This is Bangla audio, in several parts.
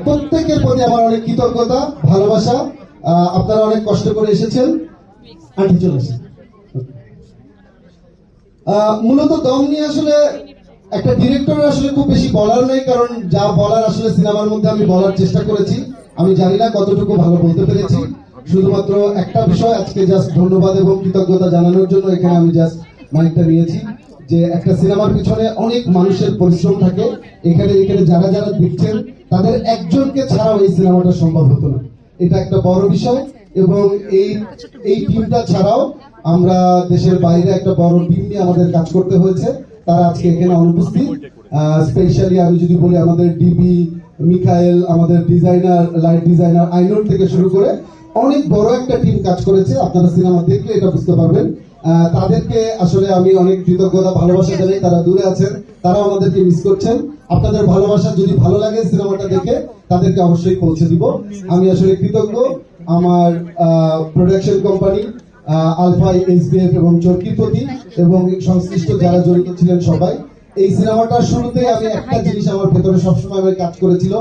প্রত্যেকের প্রতি আমার অনেক কৃতজ্ঞতা, ভালোবাসা। আপনারা অনেক কষ্ট করে এসেছেন। আন্টি চলে আসেন। মূলত দম নিয়ে আসলে একটা ডিরেক্টরের আসলে খুব বেশি বলার নেই, কারণ যা বলার আসলে সিনেমার মধ্যে আমি বলার চেষ্টা করেছি। আমি জানি না কতটুকু ভালো বলতে পেরেছি। শুধুমাত্র একটা বিষয়, আজকে জাস্ট ধন্যবাদ এবং কৃতজ্ঞতা জানানোর জন্য এখানে আমি জাস্ট মাইকটা নিয়েছি, যে একটা সিনেমার পিছনে অনেক মানুষের পরিশ্রম থাকে। এখানে যারা যারা দেখছেন তাদের একজনকে ছাড়াও এই সিনেমাটা সম্ভব হতো না। এটা একটা বড় বিষয়, এবং এই টিমটা ছাড়াও আমরা দেশের বাইরে একটা বড় টিম নিয়ে আমাদের কাজ করতে হয়েছে। তারা আজকে এখানে অনুপস্থিত। স্পেশালি আমি যদি বলি, আমাদের ডিবি মিখাইল, আমাদের ডিজাইনার, লাইট ডিজাইনার আইনুর থেকে শুরু করে অনেক বড় একটা টিম কাজ করেছে। আপনারা সিনেমা দেখলে এটা বুঝতে পারবেন। তাদেরকে আসলে আমি অনেক কৃতজ্ঞতা, ভালোবাসা জানাই। তারা দূরে আছেন, তারাও আমাদেরকে মিস করছেন। আপনাদের ভালোবাসা যদি ভালো লাগে সিনেমাটা দেখে, তাদেরকে অবশ্যই পৌঁছে দিব। আমি আসলে কৃতজ্ঞ আমার প্রোডাকশন কোম্পানি আলফা, এসবিএফ এবং চরকির প্রতি, এবং সংশ্লিষ্ট যারা জড়িত ছিলেন সবাই। এই সিনেমাটার শুরুতে আমি একটা জিনিস আমার ভেতরে সবসময় আমি কাজ করেছিল,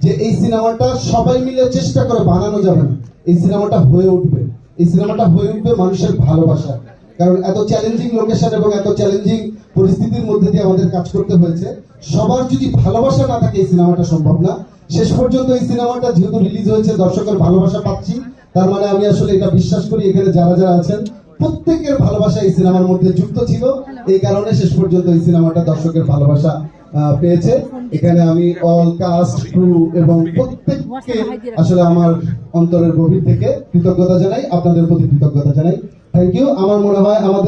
যে এই সিনেমাটা সবাই মিলে চেষ্টা করে বানানো যাবে না, এই সিনেমাটা হয়ে উঠবে। এই সিনেমাটা হয়ে উঠবে মানুষের ভালোবাসা। কারণ এত চ্যালেঞ্জিং লোকেশন এবং এত চ্যালেঞ্জিং পরিস্থিতির মধ্যে দিয়ে আমাদের কাজ করতে হয়েছে। সবার যদি ভালোবাসা না থাকে এই সিনেমাটা সম্ভব না। শেষ পর্যন্ত এই সিনেমাটা যেহেতু রিলিজ হয়েছে, দর্শকের ভালোবাসা পাচ্ছি, তার মানে আমি আসলে এটা বিশ্বাস করি এখানে যারা যারা আছেন প্রত্যেকের ভালোবাসা এই সিনেমার মধ্যে যুক্ত ছিল। এই কারণে শেষ পর্যন্ত এই সিনেমাটা দর্শকের ভালোবাসা পেয়েছে। এখানে আমি অল কাস্ট, ক্রু এবং প্রত্যেককে আসলে আমার অন্তরের গভীর থেকে কৃতজ্ঞতা জানাই, আপনাদের প্রতি কৃতজ্ঞতা জানাই। Thank you. আমার মনে হয় আমাদের